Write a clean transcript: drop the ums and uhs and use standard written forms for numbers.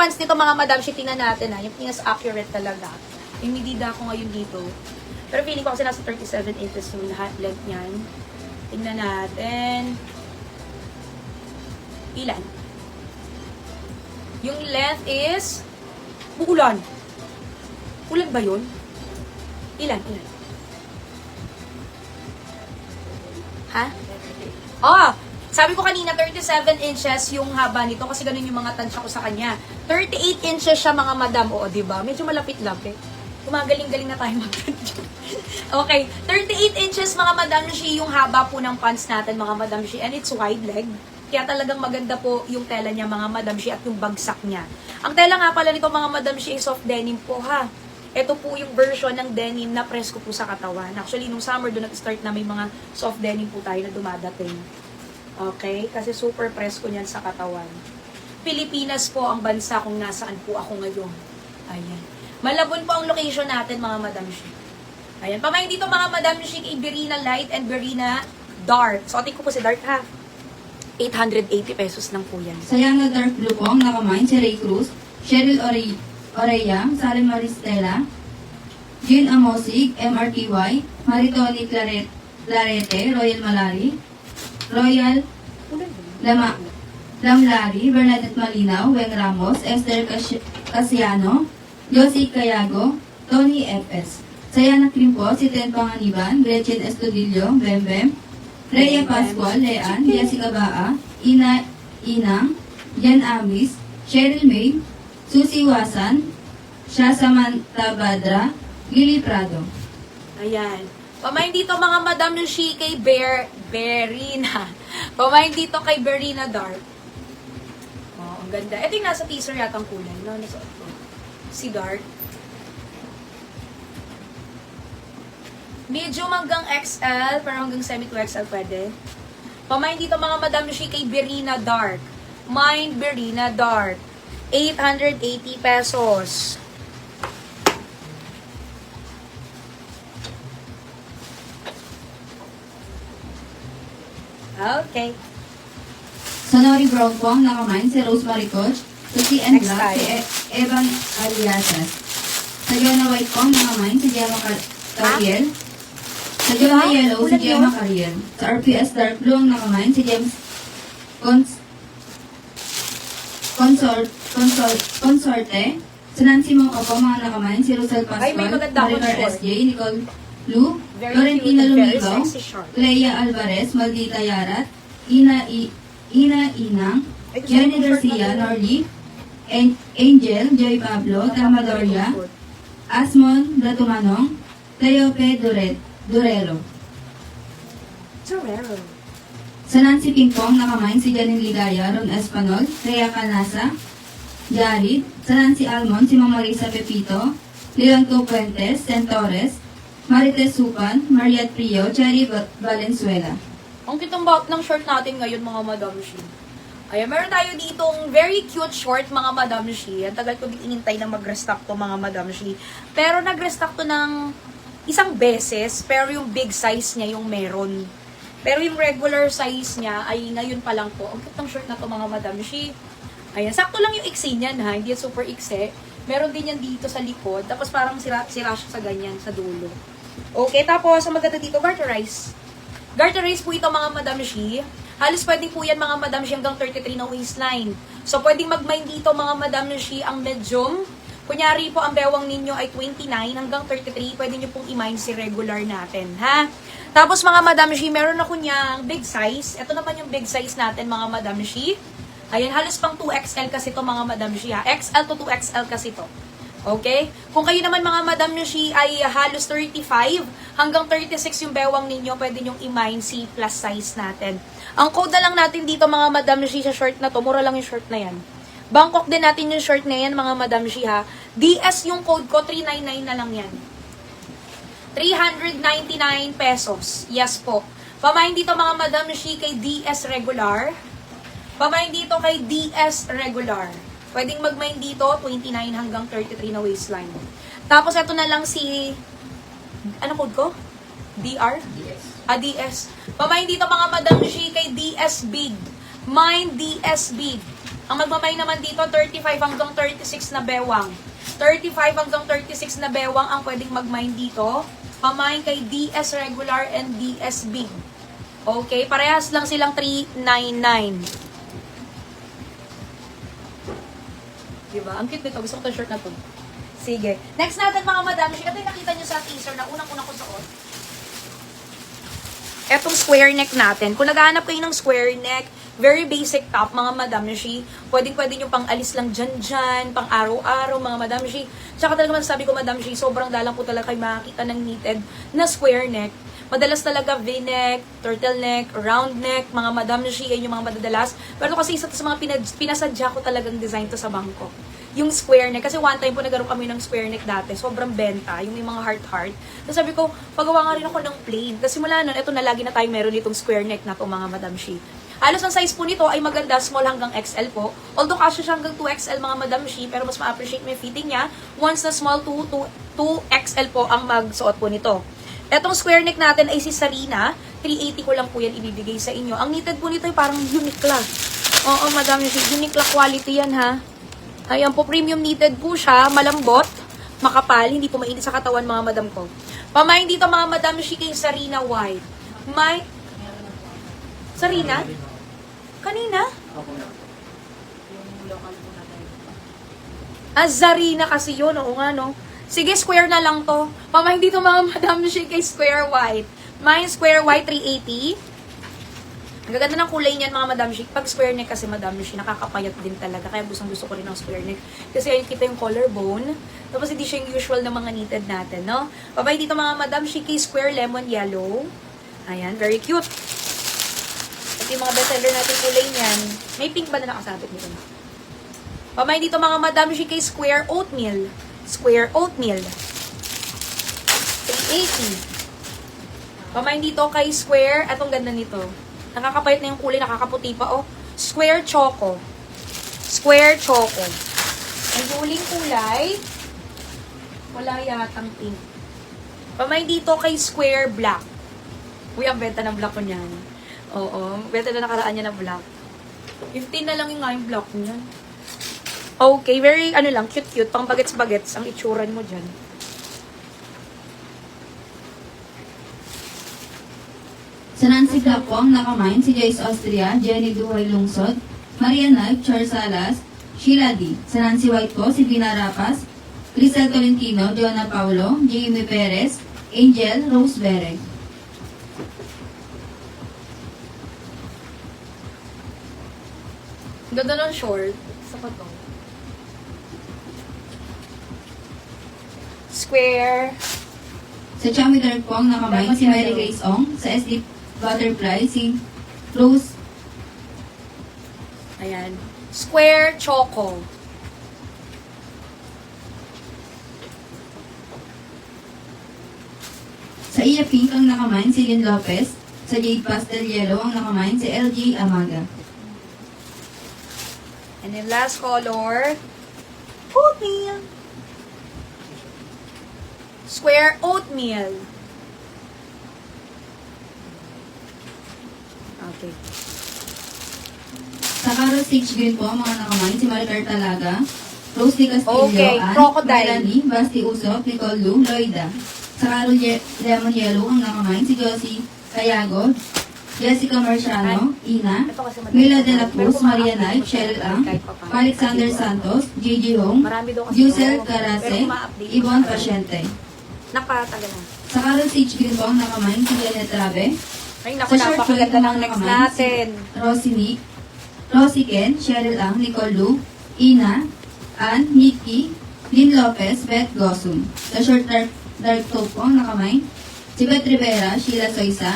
pants nito mga madam, tingnan natin ha. Yung pingas accurate talaga. Yung medida ko ngayon dito. Pero feeling ko kasi nasa 37 inches yung length niyan. Tingnan natin. Ilan? Yung length is ulan. Ulan ba yun? Ilan? Ha? Oh, sabi ko kanina 37 inches yung haba nito kasi ganun yung mga tansya ko sa kanya. 38 inches siya mga madam. Oo, diba? Medyo malapit-lapit. Gumagaling-galing na tayo mag-tansya. Okay, 38 inches mga madam shi yung haba po ng pants natin mga madam shi, and it's wide leg. Kaya talagang maganda po yung tela niya mga madam shi at yung bagsak niya. Ang tela nga pala nito mga madam shi is soft denim po ha. Ito po yung version ng denim na press ko po sa katawan. Actually, nung summer doon nag-start na may mga soft denim po tayo na dumadating. Okay? Kasi super press ko niyan sa katawan. Pilipinas po ang bansa kung nasaan po ako ngayon. Ayan. Malabon po ang location natin mga madam shi. Ayan. Pamayin dito mga madam shi kay Berina Light and Berina Dark. So, atin ko po si Dark ha. 880 pesos lang po yan. Sayang na dark blue po ang nakamain si Ray Cruz, Cheryl Oreya, Sally Maristela, Jean Amosig, MRTY, Maritoni Clarete, Royal Malari, Royal Lamlari, Bernadette Malinaw, Weng Ramos, Esther Casiano, Josie Cayago, Tony Epes. Sayang na cream po si Ten Panganiban, Gretchen Estudillo, Bembem, Rhea Pascual, Lean, Jessica Baa, Inang, Jan Amis, Cheryl May, Susie Wasan, Shah Samantha Badra, Lily Prado. Ayan. Pamayin dito mga madam ng shi kay Berina. Pamayin dito kay Berina Dark. Oh, ang ganda. Ito yung nasa teaser yatang kulay. No? Nasa ito. Si Dark. Medium hanggang XL, pero hanggang semi to XL pwede. Pamayin dito mga madam shi kay Berina Dark. Mind Berina Dark. 880 pesos. Okay. Sonori Brown po ang nakamain si Rose Maricoch, Susie and Next Black, time. si Evan Aliasas. Sa Jonah White po ang nakamain si Gemma Cariel. Sa Jonah Yellow si Gemma Cariel. Sa RPS Dark Blue ang nakamain si James Consorte. Sa Nancy Mocha po mga nakamain si Rosel Ay, may Pascual, maganda akong Maricar short. SJ, Nicole Lu, Very Florentina cute and very Lumigaw, sexy short. Clea Alvarez, Maldita Yarat, Ina Inang, Ay, gusto Jenny ko short Garcia, na Norly, Angel, Joy Pablo, Tama Doria, Asmon Datumanong, Teope Durero. Torero. Sa Nancy Pingpong, nakamain si Janine Ligaya, Ron Espanol, Rhea Canasa, Jared. Sa Nancy Almond, si Mama Marisa Pepito, Leonto Puentes, Sentores, Marites Supan, Mariat Prio, Cherry Valenzuela. Ang kitang bawat ng short natin ngayon mga madam shi. Ayan, meron tayo ditong very cute short mga madam shi. Ang tagal ko din inintay na mag-restock to mga madam shi. Pero nag-restock to ng isang beses, pero yung big size niya yung meron. Pero yung regular size niya ay ngayon pa lang po. Ang cute ng short na to mga madam shi. Ayan, sakto lang yung iksi niyan ha, hindi yan super ikse. Meron din yan dito sa likod, tapos parang sira siya sa ganyan, sa dulo. Okay, tapos ang maganda dito, garterize. Garterize po ito mga madam shi. Halos pwedeng po yan mga madam shi hanggang 33 na waistline. So pwedeng mag-mind dito mga madam shi ang medium. Kunyari po ang bewang ninyo ay 29 hanggang 33, pwede nyo pong i-mind si regular natin, ha? Tapos mga madam shi, meron na kunyang big size. Ito naman yung big size natin mga madam shi. Ayan, halos pang 2XL kasi to mga madam shi ha. XL to 2XL kasi to. Okay? Kung kayo naman mga madam shi ay halos 35 hanggang 36 yung bewang ninyo, pwede nyong i-mine si plus size natin. Ang code na lang natin dito mga madam shi sa short na to, mura lang yung short na yan. Bangkok din natin yung short na yan mga madam shi ha. DS yung code ko, 399 na lang yan. 399 pesos. Yes po. Pamain dito mga madam shi kay DS regular. Pamain dito kay DS regular. Pwedeng mag-mine dito, 29 hanggang 33 na waistline. Tapos ito na lang si, ano code ko? DR? DS. DS. Pamain dito mga madam shi kay DS Big. Mine DS Big. Ang magmamay naman dito, 35 hanggang 36 na bewang. 35 hanggang 36 na bewang ang pwedeng mag-mine dito. Pamain kay DS regular and DS big. Okay, parehas lang silang 399. Diba? Ang cute nito. Gusto ko itong shirt na to. Sige. Next natin mga madam. Ito yung nakita nyo sa teaser na unang-unang ko suot. Etong square neck natin. Kung naghahanap kayo ng square neck, very basic top, mga Madam Shi. Pwede nyo pang alis lang dyan, pang araw-araw, mga Madam Shi. Tsaka talaga masasabi ko, Madam Shi, sobrang dalang po talaga kayo makakita ng knitted na square neck. Madalas talaga V-neck, turtleneck, round neck, mga Madam Shi, yan yung mga madadalas. Pero kasi isa to sa mga pinasadya ko talagang design to sa bangko. Yung square neck, kasi one time po nagkaroon kami ng square neck dati, sobrang benta, yung may mga heart-heart. Tapos sabi ko, pagawa nga rin ako ng plain. Tapos simula nun, eto na lagi na tayo meron itong square neck na to, mga Madam Shi. Halos ang size po nito ay maganda, small hanggang XL po. Although kasya siya hanggang 2XL, mga Madam Shi, pero mas ma-appreciate mo yung fitting niya once na small 2XL po ang magsuot po nito. Etong square neck natin ay si Sarina. 380 ko lang po yan ibibigay sa inyo. Ang knitted po nito ay parang unique lang. Oo, Madam Shi, unique lang quality yan ha. Ayan po, premium knitted po siya, malambot, makapal, hindi po mainit sa katawan mga madam ko. Pamain dito mga Madam Shi kay Sarina White. May... Sarina? Kanina? Zarina kasi yun, oo nga no. Sige, square na lang to. Pamain dito mga Madam Shi kay Square White. May Square White 380. Ang gaganda ng kulay niyan mga Madam Shi. Pag square neck kasi Madam Shi, nakakapayat din talaga. Kaya gusto ko rin ng square neck. Kasi ayun kita yung collarbone. Tapos hindi siya yung usual na mga knitted natin, no? Pabay dito mga Madam Shi kay Square Lemon Yellow. Ayan, very cute. At yung mga bestseller natin kulay niyan. May pink ba na nakasabit nito? Pabay dito mga Madam Shi kay Square Oatmeal. Square Oatmeal. 380. Pabay dito kay Square. Atong ganda nito. Nakakapayat na yung kulay, nakakaputi pa, oh. Square Choco. Square Choco. Ang huling kulay, wala yatang pink. Pamay dito kay Square Black. Uy, ang benta ng black ko niyan. Oo, benta na nakaraan niya ng black. 15 na lang yung nga yung black niyan. Okay, very, lang, cute-cute. Pang bagets-bagets ang itsuran mo dyan. Sa Nancy Black po ang nakamine si Joyce Austria, Jenny Duhay Lungsod, Maria Knight, Charles Salas, Sheila D. Sa Nancy White po si Vina Rapas, Crisel Tolentino, Jonah Paulo, Jamie Perez, Angel Rose Bereg. Ganda ng short. Sa pa to? Square. Sa Chami Dark po ang nakamine si Mary Grace Ong, sa SD Butterfly si Rose. Ayan. Square Choco. Sa Iya Pink ang nakamine si Lynn Lopez, sa Jade Pastel Yellow ang nakamine si LG Amaga. And then last color, oatmeal. Square Oatmeal. Okay. Sa Carol Stage Green po ang mga nakamine si Maricar Talaga, Rose Di Castillo, Okay, Ann, Crocodile. Melanie, Basti Usop, Nicole Lu, Loida. Sa Carol Lemon Yellow ang nakamine si Josie Cayago, Jessica Marciano, Ina, Ito kasi madami. Mila de la Pero Cruz, kung Maria ma-update Knight, ko siya, Cheryl Ang, kahit pa paano. Alexander Santos, Gigi Hong, Marami daw kasi Jusel ako. Pero Carase, kung ma-update ko Yvonne siya, Pasyente. Nakatagal na. Sa Carol Stage Green po ang nakamine si Janet Rabe, Ay, naku, sa short napakaganda film ng ang next nakamine natin. si Rosie Ken, Cheryl Ang, Nicole Lu, Ina, Ann, Nikki, Lynn Lopez, Beth Gosum. Sa short dark taupe po ang nakamine si Beth Rivera, Sheila Soisa,